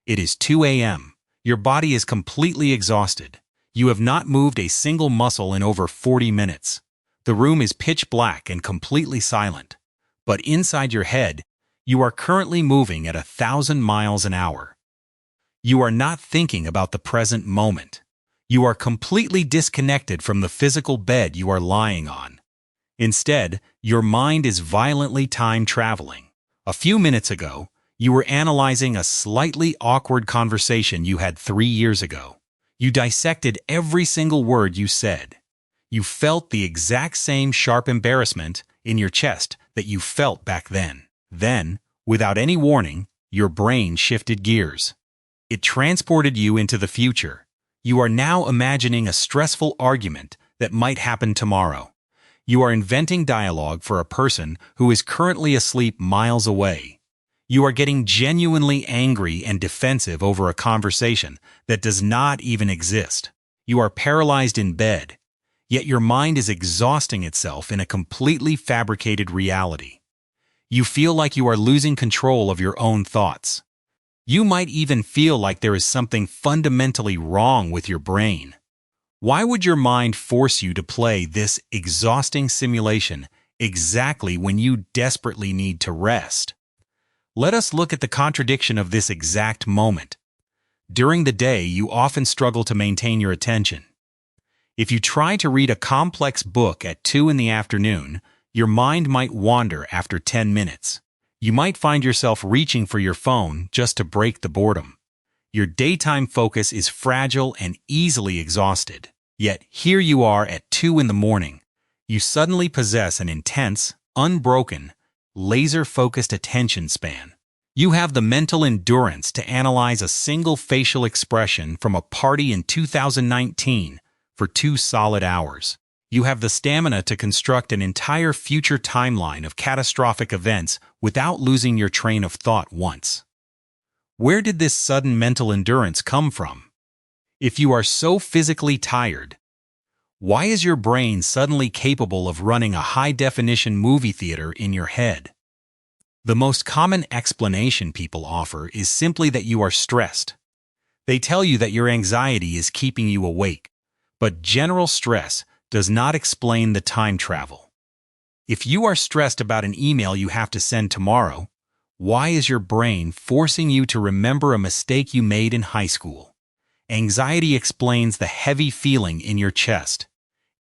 It is 2 a.m. Your body is completely exhausted. You have not moved a single muscle in over 40 minutes. The room is pitch black and completely silent. But inside your head, you are currently moving at 1,000 miles an hour. You are not thinking about the present moment. You are completely disconnected from the physical bed you are lying on. Instead, your mind is violently time traveling. A few minutes ago, you were analyzing a slightly awkward conversation you had 3 years ago. You dissected every single word you said. You felt the exact same sharp embarrassment in your chest that you felt back then. Then, without any warning, your brain shifted gears. It transported you into the future. You are now imagining a stressful argument that might happen tomorrow. You are inventing dialogue for a person who is currently asleep miles away. You are getting genuinely angry and defensive over a conversation that does not even exist. You are paralyzed in bed, yet your mind is exhausting itself in a completely fabricated reality. You feel like you are losing control of your own thoughts. You might even feel like there is something fundamentally wrong with your brain. Why would your mind force you to play this exhausting simulation exactly when you desperately need to rest? Let us look at the contradiction of this exact moment. During the day, you often struggle to maintain your attention. If you try to read a complex book at 2 in the afternoon, your mind might wander after 10 minutes. You might find yourself reaching for your phone just to break the boredom. Your daytime focus is fragile and easily exhausted. Yet here you are at 2 in the morning. You suddenly possess an intense, unbroken, laser-focused attention span. You have the mental endurance to analyze a single facial expression from a party in 2019 for 2 solid hours. You have the stamina to construct an entire future timeline of catastrophic events without losing your train of thought once. Where did this sudden mental endurance come from? If you are so physically tired, why is your brain suddenly capable of running a high-definition movie theater in your head? The most common explanation people offer is simply that you are stressed. They tell you that your anxiety is keeping you awake, but general stress does not explain the time travel. If you are stressed about an email you have to send tomorrow, why is your brain forcing you to remember a mistake you made in high school? Anxiety explains the heavy feeling in your chest.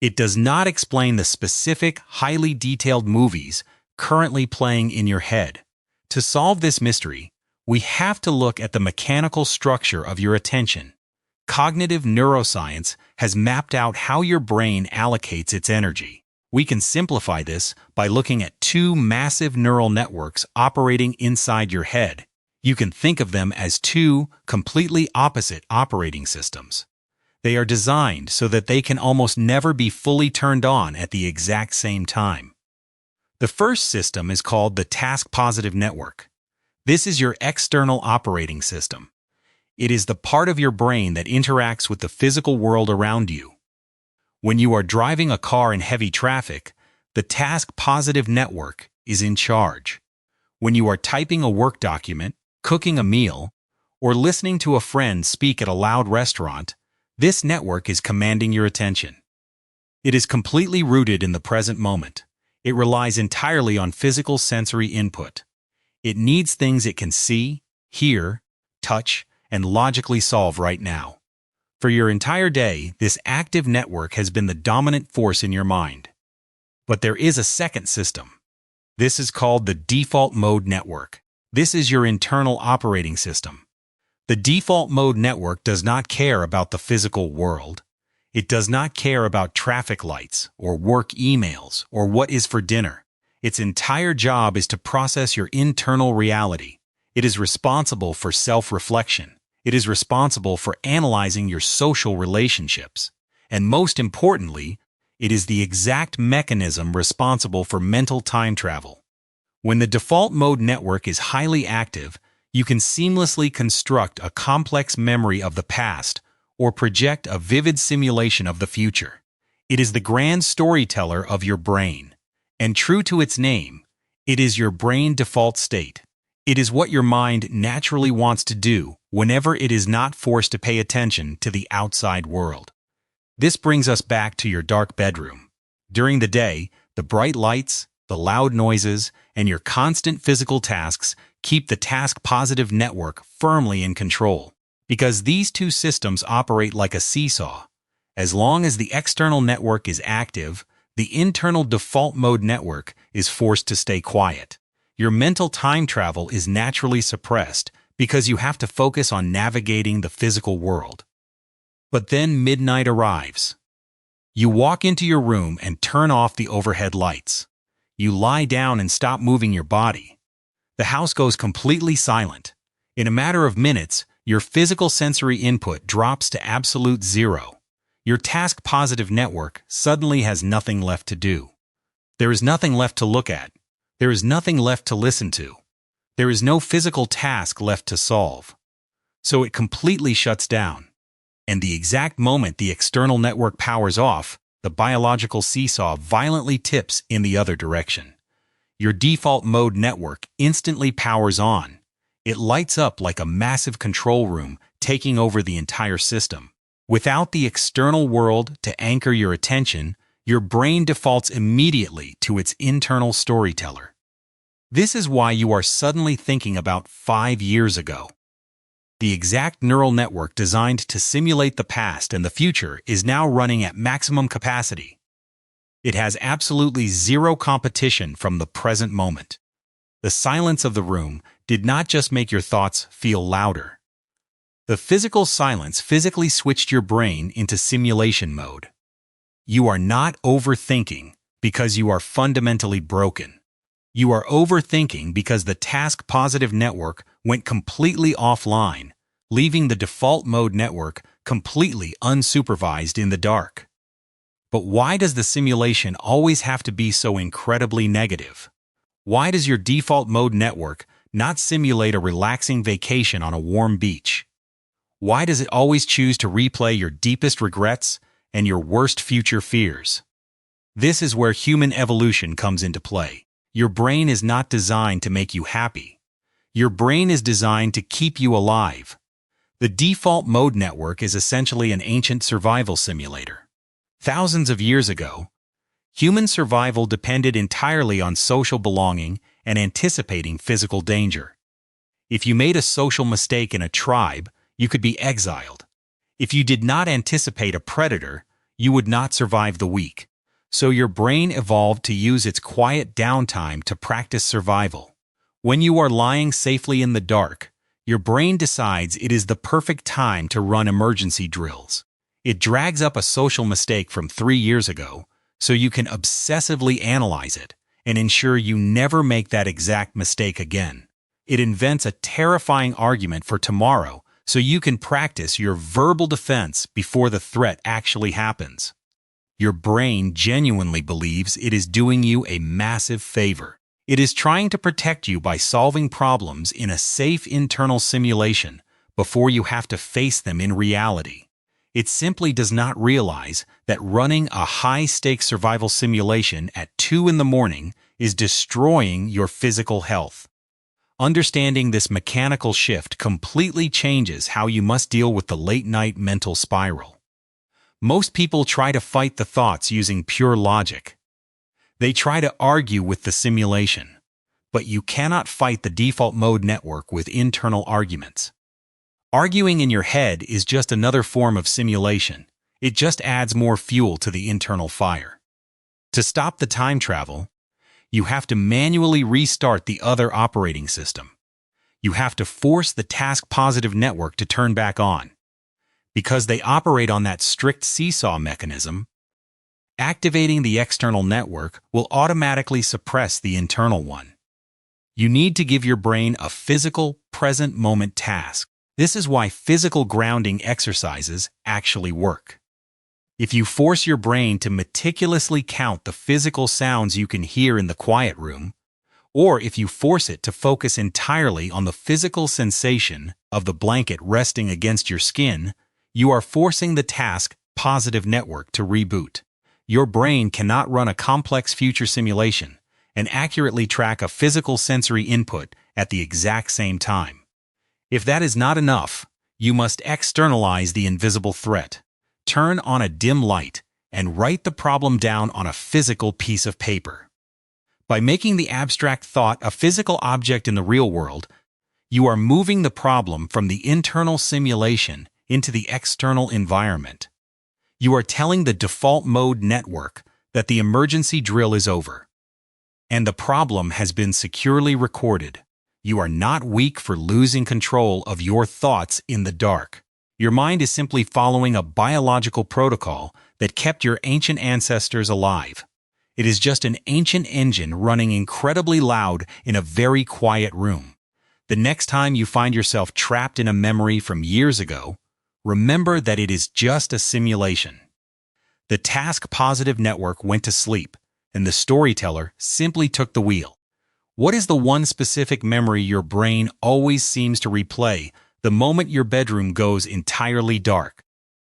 It does not explain the specific, highly detailed movies currently playing in your head. To solve this mystery, we have to look at the mechanical structure of your attention. Cognitive neuroscience has mapped out how your brain allocates its energy. We can simplify this by looking at 2 massive neural networks operating inside your head. You can think of them as 2 completely opposite operating systems. They are designed so that they can almost never be fully turned on at the exact same time. The first system is called the task-positive network. This is your external operating system. It is the part of your brain that interacts with the physical world around you. When you are driving a car in heavy traffic, the task-positive network is in charge. When you are typing a work document, cooking a meal, or listening to a friend speak at a loud restaurant, this network is commanding your attention. It is completely rooted in the present moment. It relies entirely on physical sensory input. It needs things it can see, hear, touch, and logically solve right now. For your entire day, this active network has been the dominant force in your mind. But there is a second system. This is called the default mode network. This is your internal operating system. The default mode network does not care about the physical world. It does not care about traffic lights, or work emails, or what is for dinner. Its entire job is to process your internal reality. It is responsible for self-reflection. It is responsible for analyzing your social relationships. And most importantly, it is the exact mechanism responsible for mental time travel. When the default mode network is highly active, you can seamlessly construct a complex memory of the past or project a vivid simulation of the future. It is the grand storyteller of your brain. And true to its name, it is your brain default state. It is what your mind naturally wants to do whenever it is not forced to pay attention to the outside world. This brings us back to your dark bedroom. During the day, the bright lights, the loud noises, and your constant physical tasks keep the task-positive network firmly in control. Because these two systems operate like a seesaw. As long as the external network is active, the internal default mode network is forced to stay quiet. Your mental time travel is naturally suppressed because you have to focus on navigating the physical world. But then midnight arrives. You walk into your room and turn off the overhead lights. You lie down and stop moving your body. The house goes completely silent. In a matter of minutes, your physical sensory input drops to absolute zero. Your task-positive network suddenly has nothing left to do. There is nothing left to look at. There is nothing left to listen to. There is no physical task left to solve. So it completely shuts down. And the exact moment the external network powers off, the biological seesaw violently tips in the other direction. Your default mode network instantly powers on. It lights up like a massive control room, taking over the entire system. Without the external world to anchor your attention, your brain defaults immediately to its internal storyteller. This is why you are suddenly thinking about 5 years ago. The exact neural network designed to simulate the past and the future is now running at maximum capacity. It has absolutely zero competition from the present moment. The silence of the room did not just make your thoughts feel louder. The physical silence physically switched your brain into simulation mode. You are not overthinking because you are fundamentally broken. You are overthinking because the task-positive network went completely offline, leaving the default mode network completely unsupervised in the dark. But why does the simulation always have to be so incredibly negative? Why does your default mode network not simulate a relaxing vacation on a warm beach? Why does it always choose to replay your deepest regrets and your worst future fears? This is where human evolution comes into play. Your brain is not designed to make you happy. Your brain is designed to keep you alive. The default mode network is essentially an ancient survival simulator. Thousands of years ago, human survival depended entirely on social belonging and anticipating physical danger. If you made a social mistake in a tribe, you could be exiled. If you did not anticipate a predator, you would not survive the week. So your brain evolved to use its quiet downtime to practice survival. When you are lying safely in the dark, your brain decides it is the perfect time to run emergency drills. It drags up a social mistake from 3 years ago, so you can obsessively analyze it and ensure you never make that exact mistake again. It invents a terrifying argument for tomorrow, so you can practice your verbal defense before the threat actually happens. Your brain genuinely believes it is doing you a massive favor. It is trying to protect you by solving problems in a safe internal simulation before you have to face them in reality. It simply does not realize that running a high-stakes survival simulation at 2 in the morning is destroying your physical health. Understanding this mechanical shift completely changes how you must deal with the late-night mental spiral. Most people try to fight the thoughts using pure logic. They try to argue with the simulation, but you cannot fight the default mode network with internal arguments. Arguing in your head is just another form of simulation. It just adds more fuel to the internal fire. To stop the time travel, you have to manually restart the other operating system. You have to force the task-positive network to turn back on. Because they operate on that strict seesaw mechanism, activating the external network will automatically suppress the internal one. You need to give your brain a physical, present-moment task. This is why physical grounding exercises actually work. If you force your brain to meticulously count the physical sounds you can hear in the quiet room, or if you force it to focus entirely on the physical sensation of the blanket resting against your skin, you are forcing the task-positive network to reboot. Your brain cannot run a complex future simulation and accurately track a physical sensory input at the exact same time. If that is not enough, you must externalize the invisible threat. Turn on a dim light and write the problem down on a physical piece of paper. By making the abstract thought a physical object in the real world, you are moving the problem from the internal simulation into the external environment. You are telling the default mode network that the emergency drill is over, and the problem has been securely recorded. You are not weak for losing control of your thoughts in the dark. Your mind is simply following a biological protocol that kept your ancient ancestors alive. It is just an ancient engine running incredibly loud in a very quiet room. The next time you find yourself trapped in a memory from years ago, remember that it is just a simulation. The task-positive network went to sleep, and the storyteller simply took the wheel. What is the one specific memory your brain always seems to replay the moment your bedroom goes entirely dark?